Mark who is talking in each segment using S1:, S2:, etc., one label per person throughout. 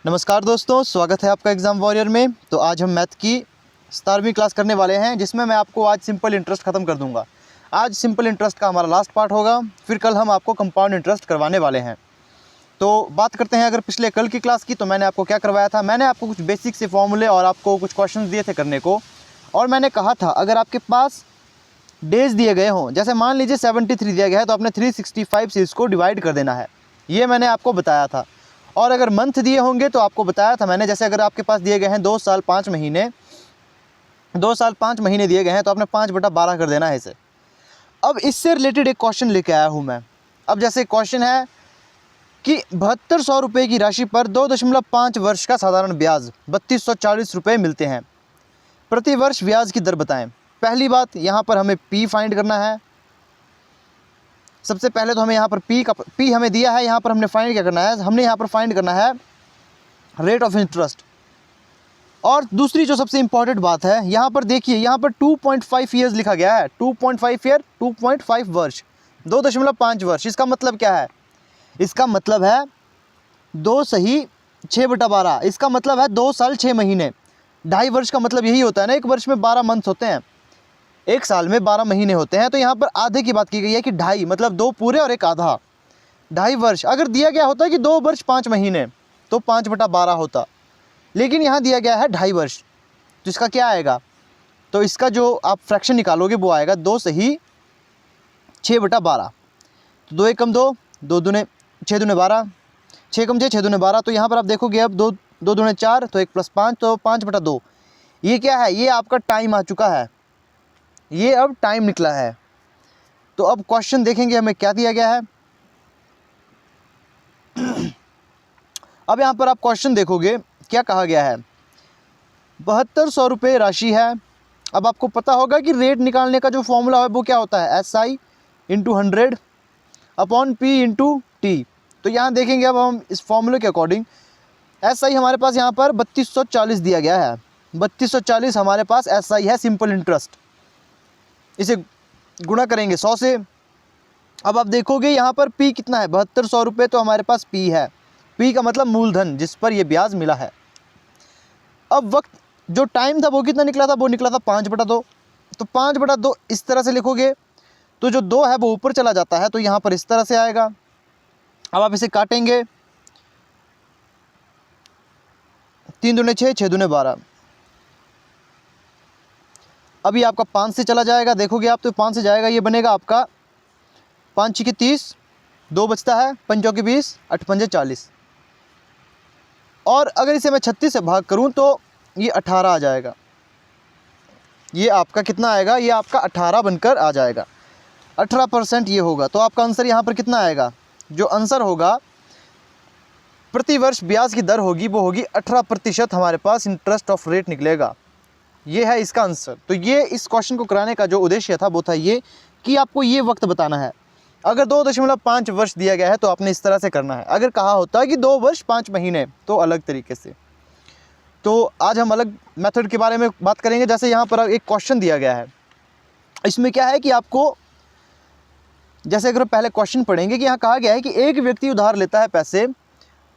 S1: नमस्कार दोस्तों, स्वागत है आपका एग्ज़ाम वॉरियर में। तो आज हम मैथ की 17वीं क्लास करने वाले हैं, जिसमें मैं आपको आज सिंपल इंटरेस्ट ख़त्म कर दूंगा। आज सिंपल इंटरेस्ट का हमारा लास्ट पार्ट होगा, फिर कल हम आपको कंपाउंड इंटरेस्ट करवाने वाले हैं। तो बात करते हैं अगर पिछले कल की क्लास की, तो मैंने आपको क्या करवाया था। मैंने आपको कुछ बेसिक से फॉर्मूले और आपको कुछ क्वेश्चन दिए थे करने को, और मैंने कहा था अगर आपके पास डेज़ दिए गए हों, जैसे मान लीजिए 73 दिया गया है, तो आपने 365 से इसको डिवाइड कर देना है। ये मैंने आपको बताया था। और अगर मंथ दिए होंगे तो आपको बताया था मैंने, जैसे अगर आपके पास दिए गए हैं 2 साल 5 महीने, 2 साल 5 महीने दिए गए हैं, तो आपने 5/12 कर देना है इसे। अब इससे रिलेटेड एक क्वेश्चन लेके आया हूँ मैं। अब जैसे क्वेश्चन है कि 7200 रुपये की राशि पर 2.5 वर्ष का साधारण ब्याज 3240 रुपये मिलते हैं। प्रति वर्ष ब्याज की दर बताएं। पहली बात, यहाँ पर हमें पी फाइंड करना है। सबसे पहले तो हमें यहाँ पर पी हमें दिया है, यहाँ पर हमने फाइंड क्या करना है, हमने यहाँ पर फाइंड करना है रेट ऑफ इंटरेस्ट। और दूसरी जो सबसे इंपॉर्टेंट बात है, यहाँ पर देखिए, यहाँ पर 2.5 ईयर्स लिखा गया है। 2.5 ईयर, 2.5 वर्ष, 2.5 वर्ष। इसका मतलब क्या है? इसका मतलब है 2 सही 6/12। इसका मतलब है 2 साल 6 महीने। 2.5 वर्ष का मतलब यही होता है ना, एक वर्ष में 12 मंथ होते हैं, एक साल में 12 महीने होते हैं। तो यहाँ पर आधे की बात की गई है कि 2.5 मतलब 2 पूरे और 1 आधा, 2.5 वर्ष। अगर दिया गया होता है कि 2 वर्ष 5 महीने, तो 5/12 होता, लेकिन यहाँ दिया गया है 2.5 वर्ष। तो इसका क्या आएगा? तो इसका जो आप फ्रैक्शन निकालोगे वो आएगा 2 सही 6/12। तो 2 एकम 2, 2 दूने 6 दूने 12, 6 कम 6, 6 दूने 12। तो यहाँ पर आप देखोगे अब 2 दूने 4, तो 1 + 5, तो 5/2। ये क्या है? ये आपका टाइम आ चुका है, ये अब टाइम निकला है। तो अब क्वेश्चन देखेंगे हमें क्या दिया गया है। अब यहाँ पर आप क्वेश्चन देखोगे क्या कहा गया है। 7200 रुपये राशि है। अब आपको पता होगा कि रेट निकालने का जो फॉर्मूला है वो क्या होता है, SI × 100 अपॉन P × T। तो यहाँ देखेंगे अब हम इस फॉर्मूले के अकॉर्डिंग, SI हमारे पास यहाँ पर 3240 दिया गया है। 3240 हमारे पास SI है, सिंपल इंटरेस्ट। इसे गुणा करेंगे 100 से। अब आप देखोगे यहाँ पर P कितना है, 7200 रुपये, तो हमारे पास P है। P का मतलब मूलधन, जिस पर यह ब्याज मिला है। अब वक्त जो टाइम था वो कितना निकला था, वो निकला था 5/2। तो 5/2 इस तरह से लिखोगे, तो जो 2 है वो ऊपर चला जाता है, तो यहाँ पर इस तरह से आएगा। अब आप इसे काटेंगे, 3 दूने 6, 6 दूने 12। अभी आपका 5 से चला जाएगा, देखोगे आप तो 5 से जाएगा, ये बनेगा आपका 5 × 6 = 30, 2 बचता है, 5 × 4 = 20, 8 × 5 = 40। और अगर इसे मैं 36 से भाग करूं तो ये 18 आ जाएगा। ये आपका कितना आएगा? ये आपका 18 बनकर आ जाएगा। 18% ये होगा। तो आपका आंसर यहाँ पर कितना आएगा? जो आंसर होगा, प्रति वर्ष ब्याज की दर होगी वो होगी 18%। हमारे पास इंटरेस्ट ऑफ रेट निकलेगा। ये है इसका आंसर। तो ये इस क्वेश्चन को कराने का जो उद्देश्य था वो था ये कि आपको ये वक्त बताना है। अगर 2.5 वर्ष दिया गया है तो आपने इस तरह से करना है। अगर कहा होता है कि 2 वर्ष 5 महीने, तो अलग तरीके से। तो आज हम अलग मेथड के बारे में बात करेंगे। जैसे यहाँ पर एक क्वेश्चन दिया गया है, इसमें क्या है कि आपको, जैसे अगर पहले क्वेश्चन पढ़ेंगे कि यहाँ कहा गया है कि एक व्यक्ति उधार लेता है पैसे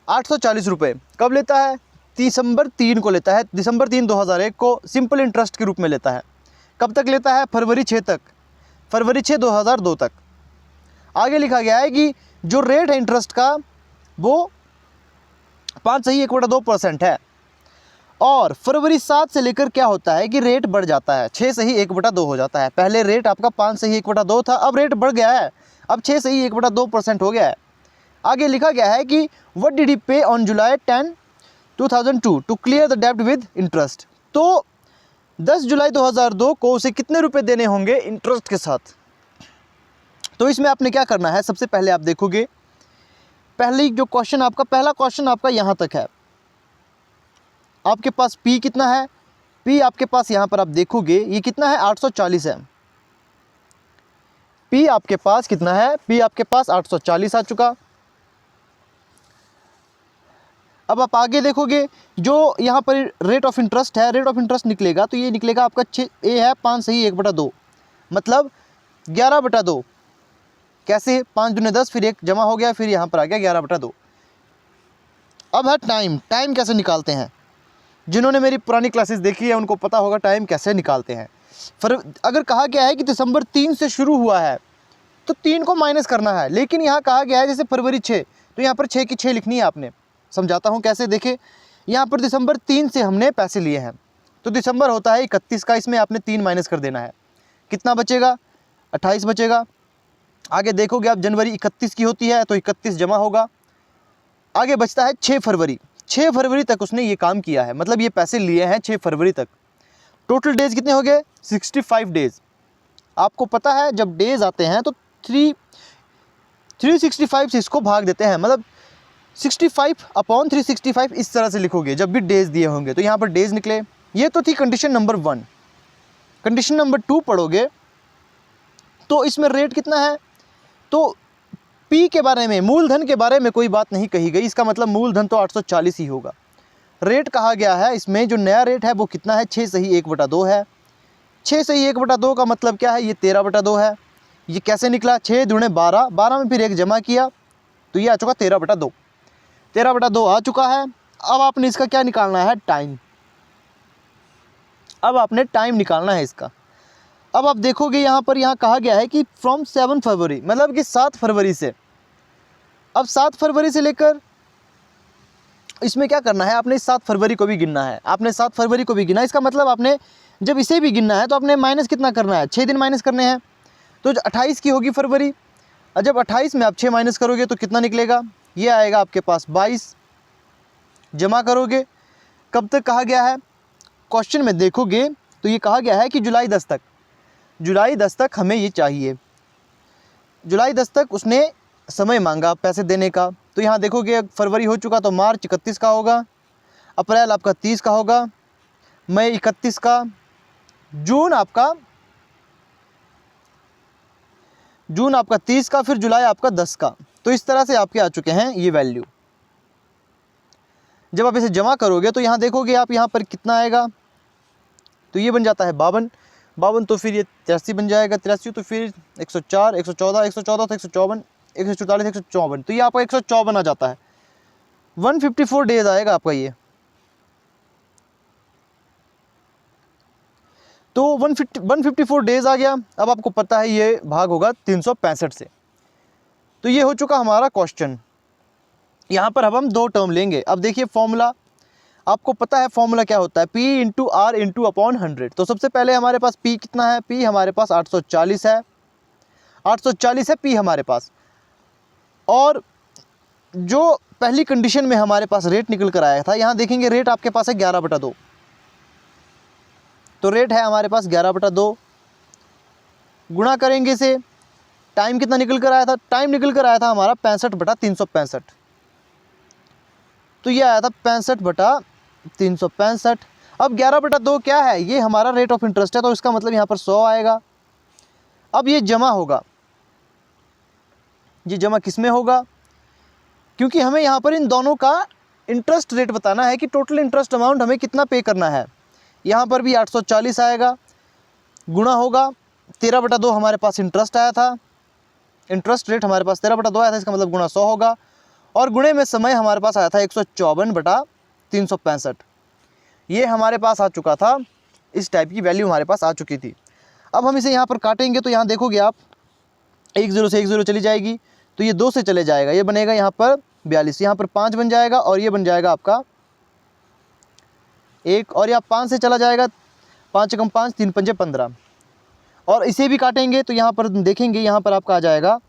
S1: 840 रुपये। कब लेता है? दिसंबर 3 को लेता है। दिसंबर 3, 2001 को सिंपल इंटरेस्ट के रूप में लेता है। कब तक लेता है? फरवरी 6 तक, फरवरी 6, 2002 तक। आगे लिखा गया है कि जो रेट है इंटरेस्ट का वो 5 सही 1/2% है। और फरवरी 7 से लेकर क्या होता है कि रेट बढ़ जाता है, 6 सही 1/2 हो जाता है। पहले रेट आपका 5 सही 1/2 था, अब रेट बढ़ गया है, अब 6 सही 1/2% हो गया है। आगे लिखा गया है कि what did he pay on July 10, 2002 to clear the डेब्ट विद इंटरेस्ट। तो 10 जुलाई 2002 को उसे कितने रुपए देने होंगे इंटरेस्ट के साथ। तो इसमें आपने क्या करना है, सबसे पहले आप देखोगे, पहले जो क्वेश्चन आपका, पहला क्वेश्चन आपका यहाँ तक है। आपके पास P कितना है? P आपके पास यहाँ पर आप देखोगे ये कितना है, 840 है। P आपके पास कितना है? P आपके पास 840 आ चुका। अब आप आगे देखोगे, जो यहाँ पर रेट ऑफ इंटरेस्ट है, रेट ऑफ इंटरेस्ट निकलेगा तो ये निकलेगा आपका 6 A है, 5 सही 1/2, मतलब 11/2। कैसे? 5 दूने 10, फिर 1 जमा हो गया, फिर यहाँ पर आ गया 11/2। अब है टाइम। टाइम कैसे निकालते हैं, जिन्होंने मेरी पुरानी क्लासेस देखी है उनको पता होगा टाइम कैसे निकालते हैं। अगर कहा गया है कि दिसंबर 3 से शुरू हुआ है तो 3 को माइनस करना है, लेकिन यहाँ कहा गया है जैसे फरवरी 6, तो यहाँ पर 6 की 6 लिखनी है आपने। समझाता हूँ कैसे, देखे यहाँ पर दिसंबर 3 से हमने पैसे लिए हैं, तो दिसंबर होता है 31 का, इसमें आपने 3 माइनस कर देना है, कितना बचेगा 28 बचेगा। आगे देखोगे आप जनवरी 31 की होती है तो 31 जमा होगा। आगे बचता है 6 फरवरी। 6 फरवरी तक उसने ये काम किया है, मतलब ये पैसे लिए हैं 6 फरवरी तक। टोटल डेज कितने हो गए 65 डेज। आपको पता है जब डेज आते हैं तो 365 से इसको भाग देते हैं, मतलब 65/365 इस तरह से लिखोगे जब भी डेज दिए होंगे, तो यहाँ पर डेज निकले। ये तो थी कंडीशन नंबर 1। कंडीशन नंबर 2 पढ़ोगे तो इसमें रेट कितना है, तो पी के बारे में, मूलधन के बारे में कोई बात नहीं कही गई, इसका मतलब मूलधन तो 840 ही होगा। रेट कहा गया है इसमें, जो नया रेट है वो कितना है 6 सही 1/2 है। 6 सही 1/2 का मतलब क्या है, ये 13/2 है। ये कैसे निकला, 6 दूने 12, 12 में फिर 1 जमा किया तो ये आ चुका 13/2। 13/2 आ चुका है। अब आपने इसका क्या निकालना है, टाइम। अब आपने टाइम निकालना है इसका। अब आप देखोगे यहाँ पर, यहाँ कहा गया है कि फ्रॉम 7 फरवरी, मतलब कि 7 फरवरी से। अब 7 फरवरी से लेकर इसमें क्या करना है, आपने 7 फरवरी को भी गिनना है। आपने 7 फरवरी को भी गिना, इसका मतलब आपने जब इसे भी गिनना है तो आपने माइनस कितना करना है, 6 दिन माइनस करने हैं। तो 28 की होगी फरवरी, और जब 28 में आप 6 माइनस करोगे तो कितना निकलेगा, ये आएगा आपके पास 22। जमा करोगे, कब तक कहा गया है, क्वेश्चन में देखोगे तो ये कहा गया है कि जुलाई 10 तक। जुलाई 10 तक हमें ये चाहिए, जुलाई 10 तक उसने समय मांगा पैसे देने का। तो यहाँ देखोगे फरवरी हो चुका तो मार्च 31 का होगा, अप्रैल आपका 30 का होगा, मई 31 का, जून आपका 30 का, फिर जुलाई आपका 10 का। तो इस तरह से आपके आ चुके हैं ये वैल्यू। जब आप इसे जमा करोगे तो यहाँ देखोगे आप, यहाँ पर कितना आएगा, तो ये बन जाता है 52, तो फिर ये 83 बन जाएगा, 83 तो फिर 104, 114, 114 तो 154, 144, 154, तो ये आपका 154 आ जाता है। 154 डेज आएगा आपका ये। तो 154 डेज आ गया। अब आपको पता है ये भाग होगा 365 से। तो ये हो चुका हमारा क्वेश्चन। यहाँ पर अब हम 2 टर्म लेंगे। अब देखिए फॉर्मूला, आपको पता है फॉर्मूला क्या होता है, P × R × अपॉन 100। तो सबसे पहले हमारे पास P कितना है, P हमारे पास 840 है, 840 है P हमारे पास। और जो पहली कंडीशन में हमारे पास रेट निकल कर आया था, यहाँ देखेंगे रेट आपके पास है 11/2, तो रेट है हमारे पास 11/2। गुणा करेंगे इसे, टाइम कितना निकल कर आया था, टाइम निकल कर आया था हमारा 65/365, तो ये आया था 65/365। अब 11/2 क्या है, ये हमारा रेट ऑफ इंटरेस्ट है, तो इसका मतलब यहाँ पर 100 आएगा। अब ये जमा होगा, ये जमा किस में होगा, क्योंकि हमें यहाँ पर इन दोनों का इंटरेस्ट रेट बताना है कि टोटल इंटरेस्ट अमाउंट हमें कितना पे करना है। यहाँ पर भी 840 आएगा, गुणा होगा 13/2 हमारे पास इंटरेस्ट आया था, इंटरेस्ट रेट हमारे पास 13/2 आया था, इसका मतलब गुणा 100 होगा। और गुणे में समय हमारे पास आया था 154/365, ये हमारे पास आ चुका था, इस टाइप की वैल्यू हमारे पास आ चुकी थी। अब हम इसे यहाँ पर काटेंगे तो यहाँ देखोगे आप 1 0 से 1 0 चली जाएगी, तो ये 2 से चले जाएगा, ये बनेगा यहाँ पर 42, यहाँ पर 5 बन जाएगा, और ये बन जाएगा आपका 1, और यहाँ 5 से चला जाएगा, 5 × 5 3 × 5 15। और इसे भी काटेंगे तो यहाँ पर देखेंगे, यहाँ पर आपका आ जाएगा,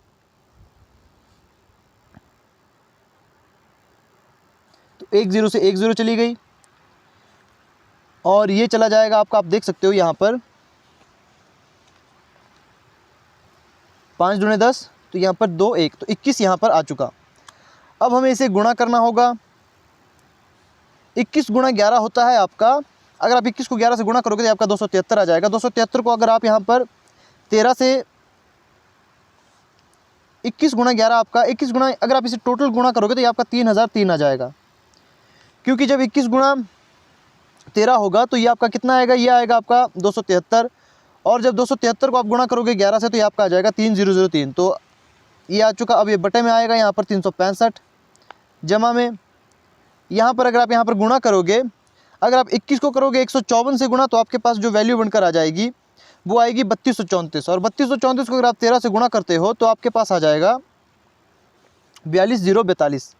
S1: तो 1 0 से 1 0 चली गई, और ये चला जाएगा आपका, आप देख सकते हो यहाँ पर 5 दूने 10, तो यहाँ पर 2 1, तो 21 यहाँ पर आ चुका। अब हमें इसे गुणा करना होगा, 21 × 11 होता है आपका, अगर आप 21 को 11 से गुणा करोगे तो आपका 273 आ जाएगा। 273 को अगर आप यहाँ पर 13 से 21 × 11 आपका 21 गुणा, अगर आप इसे टोटल गुणा करोगे तो ये आपका 3003 आ जाएगा, क्योंकि जब 21 × 13 होगा तो ये आपका कितना आएगा, ये आएगा आपका 273, और जब 273 को आप गुणा करोगे 11 से तो ये आपका आ जाएगा 3003, तो ये आ चुका। अब ये बटे में आएगा यहाँ पर 365, जमा में यहाँ पर अगर आप यहाँ पर गुणा करोगे, अगर आप 21 को करोगे 154 से गुणा, तो आपके पास जो वैल्यू बनकर आ जाएगी वो आएगी 3234। और 3234 को अगर आप 13 से गुणा करते हो तो आपके पास आ जाएगा 42042।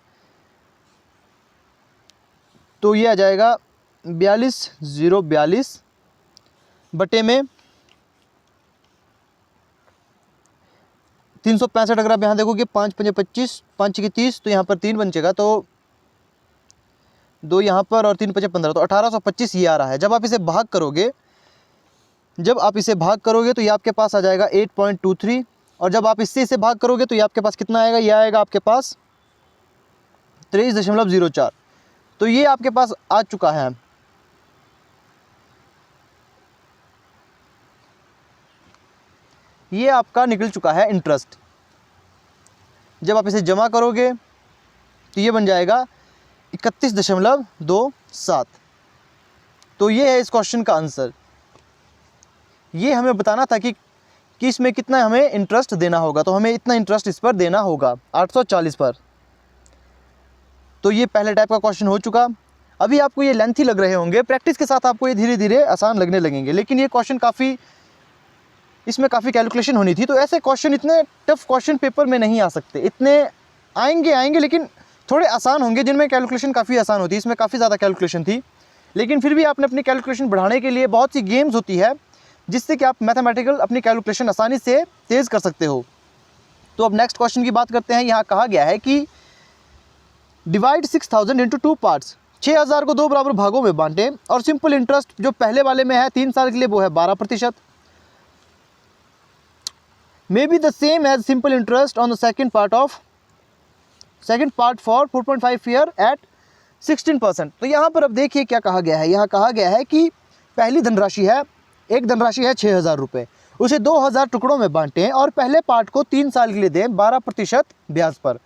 S1: तो ये आ जाएगा 42042 बटे में 365। अगर आप यहाँ देखोगे 5 पंजे 25, 5 की 30, तो यहाँ पर 3 बचेगा, तो 2 यहाँ पर और 3 पंजे 15, तो 1825 ये आ रहा है। जब आप इसे भाग करोगे, तो ये आपके पास आ जाएगा 8.23, और जब आप इससे इसे भाग करोगे तो ये आपके पास कितना आएगा, ये आएगा आपके पास 23.04। तो ये आपके पास आ चुका है। ये आपका निकल चुका है इंटरेस्ट। जब आप इसे जमा करोगे तो ये बन जाएगा 31.27। तो ये है इस क्वेश्चन का आंसर। ये हमें बताना था कि इसमें कितना हमें इंटरेस्ट देना होगा, तो हमें इतना इंटरेस्ट इस पर देना होगा 840 पर। तो ये पहले टाइप का क्वेश्चन हो चुका। अभी आपको ये लेंथी लग रहे होंगे, प्रैक्टिस के साथ आपको ये धीरे धीरे आसान लगने लगेंगे, लेकिन ये क्वेश्चन इसमें काफ़ी कैलकुलेशन होनी थी। तो ऐसे क्वेश्चन, इतने टफ क्वेश्चन पेपर में नहीं आ सकते। इतने आएंगे लेकिन थोड़े आसान होंगे, जिनमें कैलकुलेशन काफ़ी आसान होती है। इसमें काफ़ी ज़्यादा कैलकुलेशन थी, लेकिन फिर भी आपने अपनी कैलकुलेशन बढ़ाने के लिए बहुत सी गेम्स होती है जिससे कि आप मैथमेटिकल अपनी कैलकुलेशन आसानी से तेज़ कर सकते हो। तो अब नेक्स्ट क्वेश्चन की बात करते हैं। यहाँ कहा गया है कि डिवाइड 6000 इंटू 2 पार्ट्स, 6000 को 2 बराबर भागों में बांटें, और सिंपल इंटरेस्ट जो पहले वाले में है 3 साल के लिए वो है 12%। May be the same as simple interest on the second part for 4.5 year at 16%। तो यहाँ पर अब देखिए क्या कहा गया है। यहाँ कहा गया है कि पहली धनराशि है, एक धनराशि है 6000 रुपये, उसे 2000 टुकड़ों में बांटें और पहले पार्ट को 3 साल के लिए दें 12% ब्याज पर,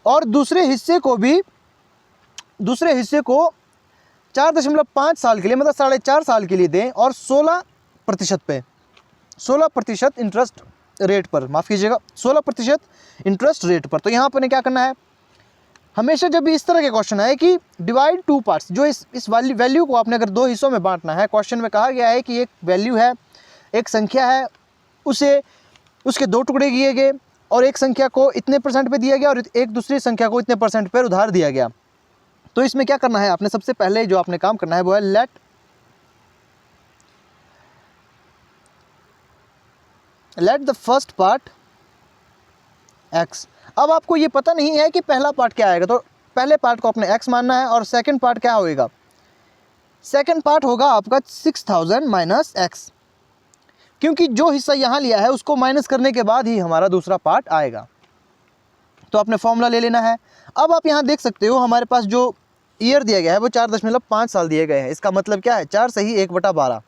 S1: और दूसरे हिस्से को 4.5 साल के लिए, मतलब 4.5 साल के लिए दें और 16% इंटरेस्ट रेट पर, माफ़ कीजिएगा 16% इंटरेस्ट रेट पर। तो यहाँ पर क्या करना है, हमेशा जब भी इस तरह के क्वेश्चन आए कि डिवाइड 2 पार्ट्स, जो इस वैल्यू को आपने अगर 2 हिस्सों में बांटना है। क्वेश्चन में कहा गया है कि एक वैल्यू है, एक संख्या है, उसके 2 टुकड़े किए गए, और एक संख्या को इतने % पे दिया गया और एक दूसरी संख्या को इतने % पर उधार दिया गया। तो इसमें क्या करना है, आपने सबसे पहले जो आपने काम करना है वो है let the first part x। अब आपको ये पता नहीं है कि पहला पार्ट क्या आएगा, तो पहले पार्ट को आपने x मानना है, और सेकंड पार्ट क्या होएगा, सेकंड पार्ट होगा आपका 6000 माइनस x, क्योंकि जो हिस्सा यहाँ लिया है उसको माइनस करने के बाद ही हमारा दूसरा पार्ट आएगा। तो आपने फॉर्मूला ले लेना है। अब आप यहाँ देख सकते हो हमारे पास जो ईयर दिया गया है वो 4.5 साल दिए गए हैं। इसका मतलब क्या है, 4 सही 1/12,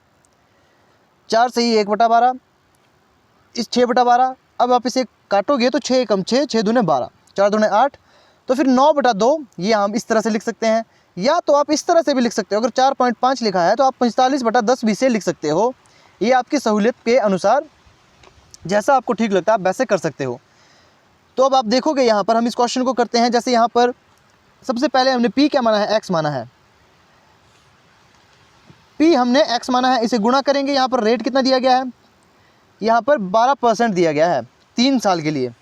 S1: 4 सही 1/12, इस 6/12। अब आप इसे काटोगे तो 6 कम 6, 6 दूने 12, 4 दूने 8, तो फिर 9/2 ये हम इस तरह से लिख सकते हैं, या तो आप इस तरह से भी लिख सकते हो। अगर 4.5 लिखा है तो आप 45/10 भी से लिख सकते हो। ये आपकी सहूलियत के अनुसार जैसा आपको ठीक लगता है आप वैसे कर सकते हो। तो अब आप देखोगे यहाँ पर हम इस क्वेश्चन को करते हैं। जैसे यहाँ पर सबसे पहले हमने p क्या माना है, x माना है, p हमने x माना है, इसे गुणा करेंगे। यहाँ पर रेट कितना दिया गया है, यहाँ पर 12% दिया गया है 3 साल के लिए,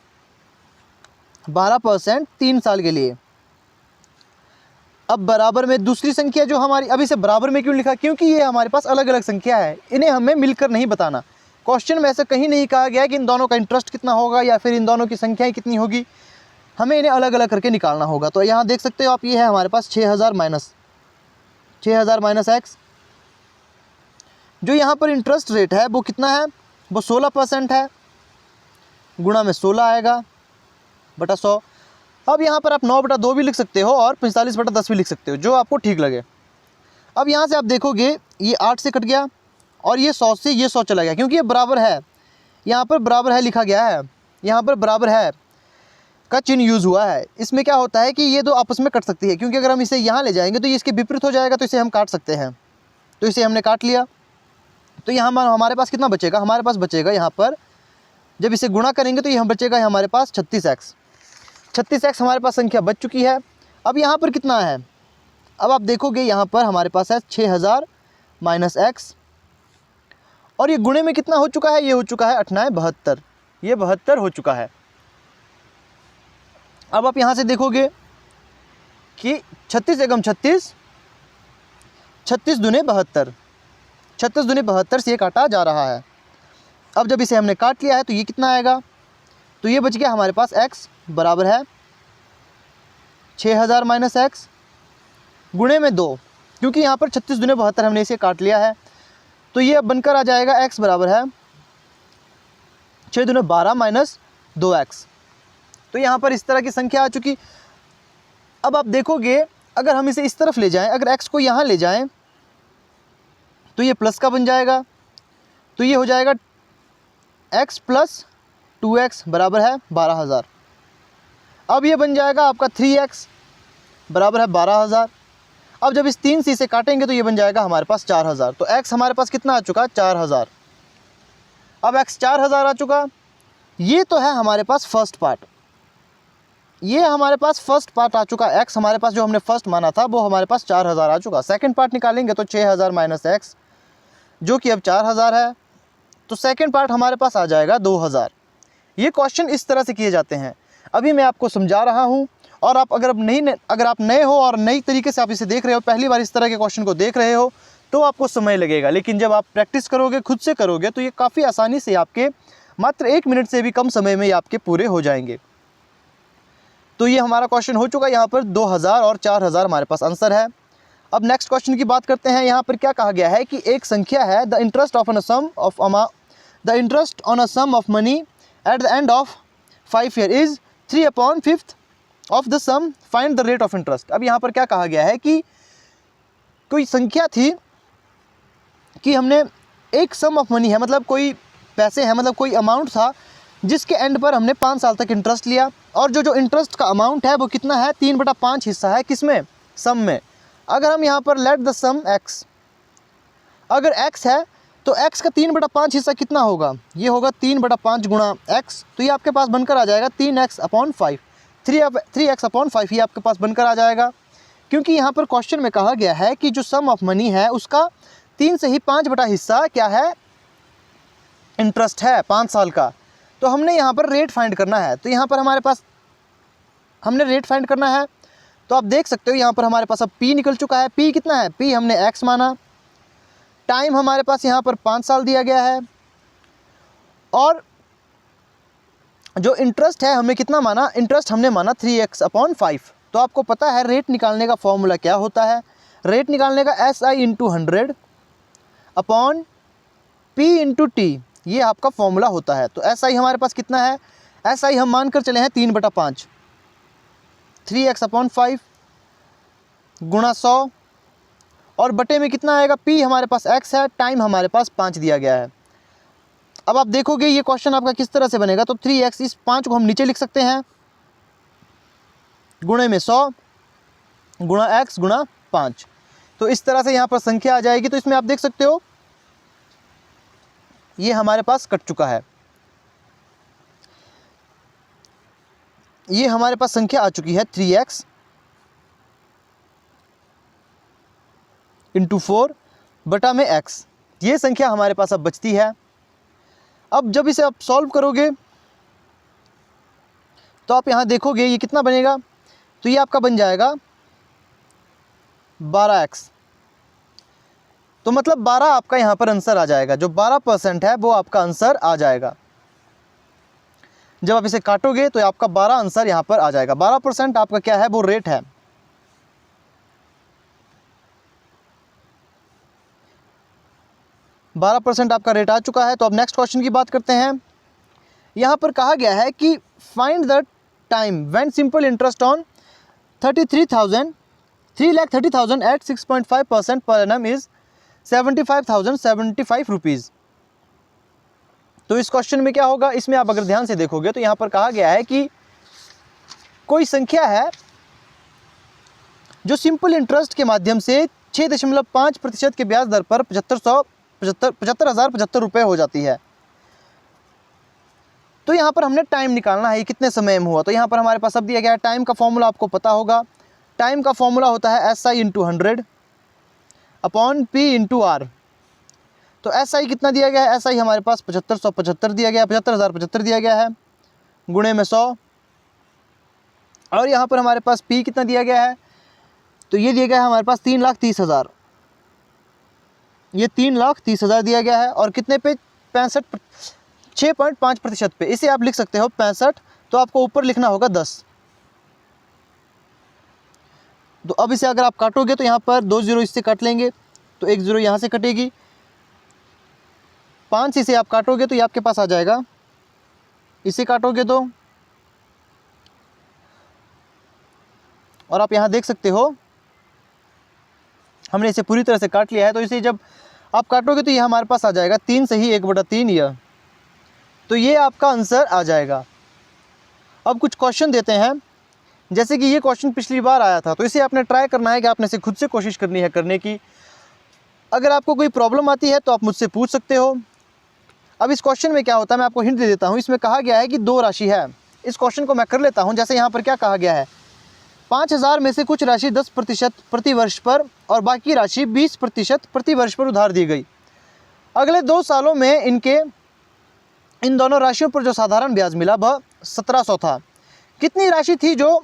S1: 12% 3 साल के लिए। अब बराबर में दूसरी संख्या जो हमारी, अब इसे बराबर में क्यों लिखा, क्योंकि ये हमारे पास अलग अलग संख्या है, इन्हें हमें मिलकर नहीं बताना। क्वेश्चन में ऐसा कहीं नहीं कहा गया कि इन दोनों का इंटरेस्ट कितना होगा या फिर इन दोनों की संख्याएं कितनी होगी, हमें इन्हें अलग अलग करके निकालना होगा। तो यहाँ देख सकते हो आप, ये है हमारे पास 6000 माइनस x। जो यहाँ पर इंटरेस्ट रेट है वो कितना है, वो 16% है, गुणा में 16 आएगा बटा 100। अब यहाँ पर आप 9/2 भी लिख सकते हो और 45/10 भी लिख सकते हो, जो आपको ठीक लगे। अब यहाँ से आप देखोगे ये 8 से कट गया और ये 100 से ये 100 चला गया, क्योंकि ये बराबर है, यहाँ पर बराबर है लिखा गया है, यहाँ पर बराबर है का चिन्ह यूज़ हुआ है। इसमें क्या होता है कि ये दो आपस में कट सकती है, क्योंकि अगर हम इसे यहाँ ले जाएंगे तो ये इसके विपरीत हो जाएगा, तो इसे हम काट सकते हैं। तो इसे हमने काट लिया। तो यहाँ हमारे पास कितना बचेगा, हमारे पास बचेगा यहाँ पर, जब इसे गुणा करेंगे तो यहाँ बचेगा हमारे पास 36x। 36x हमारे पास संख्या बच चुकी है। अब यहाँ पर कितना है, अब आप देखोगे यहाँ पर हमारे पास है 6000 माइनस एक्स, और ये गुणे में कितना हो चुका है, ये हो चुका है 8 72, ये 72 हो चुका है। अब आप यहाँ से देखोगे कि 36 एकम 36, 36 दूने 72, 36 दूने 72 से ये काटा जा रहा है। अब जब इसे हमने काट लिया है तो ये कितना आएगा, तो ये बच गया हमारे पास x बराबर है 6000 माइनस एक्स गुणे में 2, क्योंकि यहाँ पर 36 दूने 72 हमने इसे काट लिया है, तो ये अब बनकर आ जाएगा x बराबर है 6 दूने 12 माइनस 2x। तो यहाँ पर इस तरह की संख्या आ चुकी। अब आप देखोगे अगर हम इसे इस तरफ ले जाएं, अगर x को यहाँ ले जाएं तो ये प्लस का बन जाएगा, तो ये हो जाएगा x प्लस 2x बराबर है 12000। अब ये बन जाएगा आपका 3x बराबर है 12000। अब जब इस 3 से इसे काटेंगे तो ये बन जाएगा हमारे पास 4000। तो x हमारे पास कितना आ चुका, 4000। अब x 4000 आ चुका। ये तो है हमारे पास फर्स्ट पार्ट, ये हमारे पास फर्स्ट पार्ट आ चुका। x हमारे पास जो हमने फर्स्ट माना था वो हमारे पास 4000 आ चुका। सेकंड पार्ट निकालेंगे तो 6000 माइनस एक्स जो कि अब 4000 है, तो सेकंड पार्ट हमारे पास आ जाएगा 2000। ये क्वेश्चन इस तरह से किए जाते हैं। अभी मैं आपको समझा रहा हूँ, और आप अगर आप नए हो और नई तरीके से आप इसे देख रहे हो, पहली बार इस तरह के क्वेश्चन को देख रहे हो, तो आपको समय लगेगा। लेकिन जब आप प्रैक्टिस करोगे, खुद से करोगे, तो ये काफ़ी आसानी से आपके मात्र 1 मिनट से भी कम समय में ये आपके पूरे हो जाएंगे। तो ये हमारा क्वेश्चन हो चुका। यहाँ पर 2000 और 4000 हमारे पास आंसर है। अब नेक्स्ट क्वेश्चन की बात करते हैं। यहाँ पर क्या कहा गया है कि एक संख्या है, the interest on a sum of money at the end of 5 year is 3/5 of the sum, find the rate of interest. अब यहाँ पर क्या कहा गया है कि कोई संख्या थी कि हमने एक सम ऑफ मनी है, मतलब कोई पैसे हैं, मतलब कोई अमाउंट था जिसके एंड पर हमने 5 साल तक इंटरेस्ट लिया, और जो इंटरेस्ट का अमाउंट है वो कितना है, 3/5 हिस्सा है किसमें, सम में। अगर हम यहाँ पर लेट द सम x, अगर x है तो x का 3/5 हिस्सा कितना होगा, ये होगा 3/5 गुणा x, तो ये आपके पास बनकर आ जाएगा 3x/5, 3x/5 ये आपके पास बनकर आ जाएगा। क्योंकि यहाँ पर क्वेश्चन में कहा गया है कि जो सम ऑफ मनी है उसका 3 से ही 5 बटा हिस्सा क्या है, इंटरेस्ट है 5 साल का। तो हमने यहाँ पर रेट फाइंड करना है, तो यहाँ पर हमारे पास हमने रेट फाइंड करना है। तो आप देख सकते हो यहाँ पर हमारे पास अब P निकल चुका है। P कितना है, P हमने x माना, टाइम हमारे पास यहाँ पर 5 साल दिया गया है, और जो इंटरेस्ट है हमने कितना माना, इंटरेस्ट हमने माना 3x/5। तो आपको पता है रेट निकालने का फॉर्मूला क्या होता है, रेट निकालने का SI × 100 अपॉन P × T, ये आपका फॉर्मूला होता है। तो SI हमारे पास कितना है, SI हम मान कर चले हैं 3/5, 3x/5 गुणा 100, और बटे में कितना आएगा, P हमारे पास x है, टाइम हमारे पास 5 दिया गया है। अब आप देखोगे ये क्वेश्चन आपका किस तरह से बनेगा, तो 3x, इस 5 को हम नीचे लिख सकते हैं, गुणे में 100 गुणा x गुणा 5। तो इस तरह से यहाँ पर संख्या आ जाएगी। तो इसमें आप देख सकते हो ये हमारे पास कट चुका है, ये हमारे पास संख्या आ चुकी है 3x × 4 बटा में x, ये संख्या हमारे पास अब बचती है। अब जब इसे आप सॉल्व करोगे तो आप यहाँ देखोगे ये कितना बनेगा, तो ये आपका बन जाएगा 12x। तो मतलब 12 आपका यहाँ पर आंसर आ जाएगा, जो 12% है वो आपका आंसर आ जाएगा। जब आप इसे काटोगे तो आपका 12 आंसर यहाँ पर आ जाएगा। 12% आपका क्या है, वो रेट है। बारह % आपका रेट आ चुका है। तो अब नेक्स्ट क्वेश्चन की बात करते हैं। यहाँ पर कहा गया है कि find the time when simple interest on 3,30,000 at 6.5% per annum is 75,075 rupees. तो इस क्वेश्चन में क्या होगा, इसमें आप अगर ध्यान से देखोगे तो यहाँ पर कहा गया है कि कोई संख्या है जो सिंपल इंटरेस्ट के माध्यम से 6.5% के ब्याज दर पर 75,075 रुपये हो जाती है। तो यहाँ पर हमने टाइम निकालना है, ये कितने समय में हुआ। तो यहाँ पर हमारे पास अब दिया गया है, टाइम का फॉर्मूला आपको पता होगा, टाइम का फॉर्मूला होता है SI into 100 upon P into R। तो SI कितना दिया गया है, SI हमारे पास 7575 दिया गया है, 75,075 दिया गया है गुणे में 100। और यहाँ पर हमारे पास P कितना दिया गया है, तो ये दिया गया है हमारे पास 3,30,000, ये 3,30,000 दिया गया है। और कितने पे, 6.5% पे, इसे आप लिख सकते हो 65, तो आपको ऊपर लिखना होगा 10। तो अब इसे अगर आप काटोगे तो यहाँ पर 2 0 इससे काट लेंगे, तो 1 0 यहाँ से कटेगी, 5 इसे आप काटोगे तो ये आपके पास आ जाएगा, इसे काटोगे तो, और आप यहाँ देख सकते हो हमने इसे पूरी तरह से काट लिया है। तो इसे जब आप काटोगे तो ये हमारे पास आ जाएगा 3 सही 1/3 यह, तो ये आपका आंसर आ जाएगा। अब कुछ क्वेश्चन देते हैं, जैसे कि ये क्वेश्चन पिछली बार आया था, तो इसे आपने ट्राई करना है कि आपने इसे खुद से कोशिश करनी है करने की। अगर आपको कोई प्रॉब्लम आती है तो आप मुझसे पूछ सकते हो। अब इस क्वेश्चन में क्या होता है, मैं आपको हिंट दे देता हूँ। इसमें कहा गया है कि 2 राशि है। इस क्वेश्चन को मैं कर लेता हूँ। जैसे यहाँ पर क्या कहा गया है, 5,000 में से कुछ राशि 10% प्रति वर्ष पर और बाकी राशि 20% प्रति वर्ष पर उधार दी गई। अगले 2 सालों में इन दोनों राशियों पर जो साधारण ब्याज मिला वह 1,700 था। कितनी राशि थी जो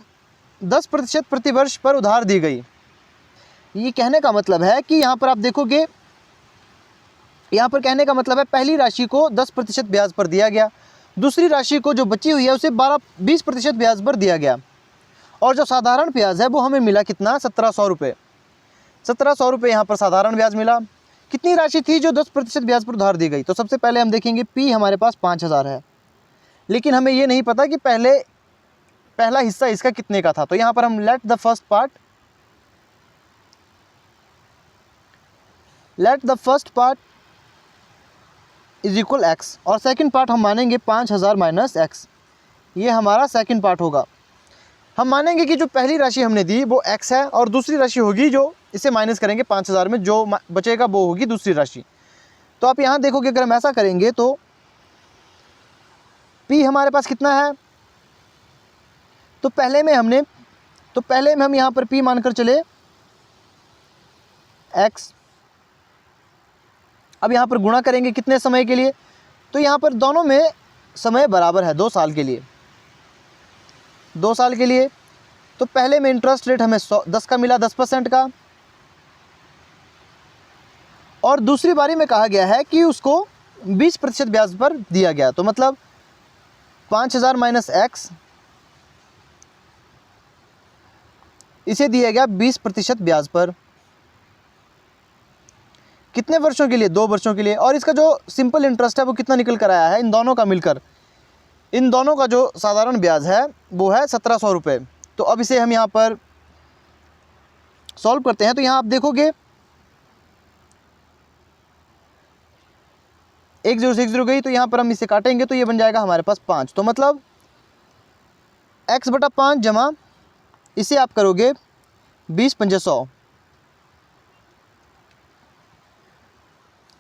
S1: 10% प्रति वर्ष पर उधार दी गई। ये कहने का मतलब है कि यहाँ पर आप देखोगे, यहाँ पर कहने का मतलब है पहली राशि को 10% ब्याज पर दिया गया, दूसरी राशि को जो बची हुई है उसे 20% ब्याज पर दिया गया, और जो साधारण ब्याज है वो हमें मिला कितना, 1,700 रुपये। 1,700 रुपये यहाँ पर साधारण ब्याज मिला। कितनी राशि थी जो 10% ब्याज पर उधार दी गई। तो सबसे पहले हम देखेंगे P हमारे पास 5,000 है, लेकिन हमें ये नहीं पता कि पहला हिस्सा इसका कितने का था। तो यहाँ पर हम let the first part is equal x, और सेकंड पार्ट हम मानेंगे 5,000 माइनस x, ये हमारा सेकंड पार्ट होगा। हम मानेंगे कि जो पहली राशि हमने दी वो x है, और दूसरी राशि होगी जो इसे माइनस करेंगे 5,000 में, जो बचेगा वो होगी दूसरी राशि। तो आप यहाँ देखोगे अगर हम ऐसा करेंगे तो P हमारे पास कितना है, तो पहले में हम यहाँ पर P मानकर चले x। अब यहाँ पर गुणा करेंगे कितने समय के लिए, तो यहाँ पर दोनों में समय बराबर है, 2 साल के लिए। 2 साल के लिए तो पहले में इंटरेस्ट रेट हमें 10 का मिला, 10% का, और दूसरी बारी में कहा गया है कि उसको 20% ब्याज पर दिया गया। तो मतलब 5,000 माइनस x, इसे दिया गया 20% ब्याज पर। कितने वर्षों के लिए, 2 वर्षों के लिए। और इसका जो सिंपल इंटरेस्ट है वो कितना निकल कर आया है, इन दोनों का मिलकर, इन दोनों का जो साधारण ब्याज है वो है 1,700 रुपये। तो अब इसे हम यहाँ पर सॉल्व करते हैं। तो यहाँ आप देखोगे 1 0 से 1 0 गई, तो यहाँ पर हम इसे काटेंगे तो ये बन जाएगा हमारे पास 5। तो मतलब x/5 जमा, इसे आप करोगे 20×500,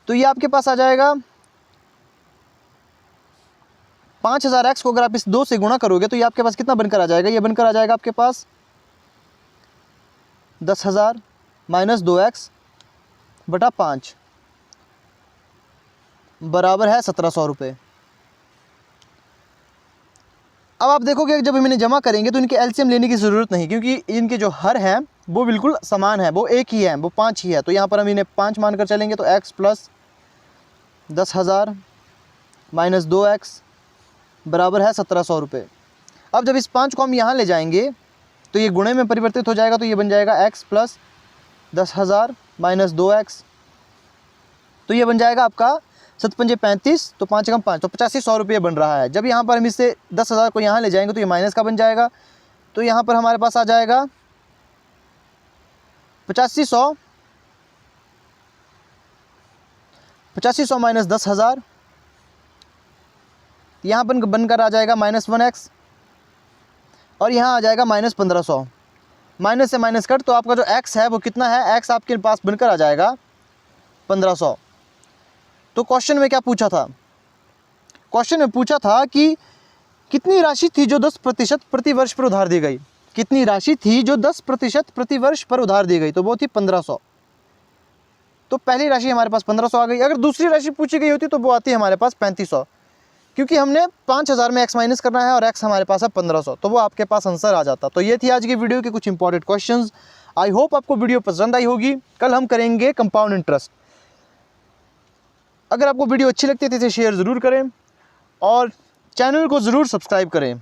S1: तो ये आपके पास आ जाएगा 5,000x को अगर आप इस 2 से गुणा करोगे तो ये आपके पास कितना बनकर आ जाएगा, ये बनकर आ जाएगा आपके पास 10,000 माइनस 2x/5 बराबर है 1,700 रुपये। अब आप देखोगे जब हम इन्हें जमा करेंगे तो इनके एलसीएम लेने की ज़रूरत नहीं, क्योंकि इनके जो हर हैं वो बिल्कुल समान है, वो एक ही है, वो 5 ही है। तो यहाँ पर हम इन्हें 5 मानकर चलेंगे, तो x प्लस 10,000 माइनस 2x बराबर है 1,700 रुपये। अब जब इस 5 को हम यहाँ ले जाएंगे तो ये गुणे में परिवर्तित हो जाएगा, तो ये बन जाएगा x प्लस 10,000 माइनस 2x, तो ये बन जाएगा आपका 7×5 35, तो 5 कम 5, तो 8500 रुपये बन रहा है। जब यहाँ पर हम इससे 10,000 को यहाँ ले जाएंगे तो ये माइनस का बन जाएगा, तो यहाँ पर हमारे पास आ जाएगा 8500 माइनस 10,000, यहाँ बनकर आ जाएगा -1x, और यहाँ आ जाएगा -1500। माइनस से माइनस कट, तो आपका जो x है वो कितना है, x आपके पास बनकर आ जाएगा 1500। तो क्वेश्चन में क्या पूछा था, क्वेश्चन में पूछा था कि कितनी राशि थी जो 10% प्रति वर्ष पर उधार दी गई। कितनी राशि थी जो 10% प्रति वर्ष पर उधार दी गई, तो वो थी 1500। तो पहली राशि हमारे पास 1500 आ गई। अगर दूसरी राशि पूछी गई होती तो वो आती है हमारे पास 3500, क्योंकि हमने 5000 में x माइनस करना है और x हमारे पास है 1500, तो वो आपके पास आंसर आ जाता। तो ये थी आज की वीडियो के कुछ इंपॉर्टेंट क्वेश्चंस। आई होप आपको वीडियो पसंद आई होगी। कल हम करेंगे कंपाउंड इंटरेस्ट। अगर आपको वीडियो अच्छी लगती है तो इसे शेयर ज़रूर करें और चैनल को ज़रूर सब्सक्राइब करें।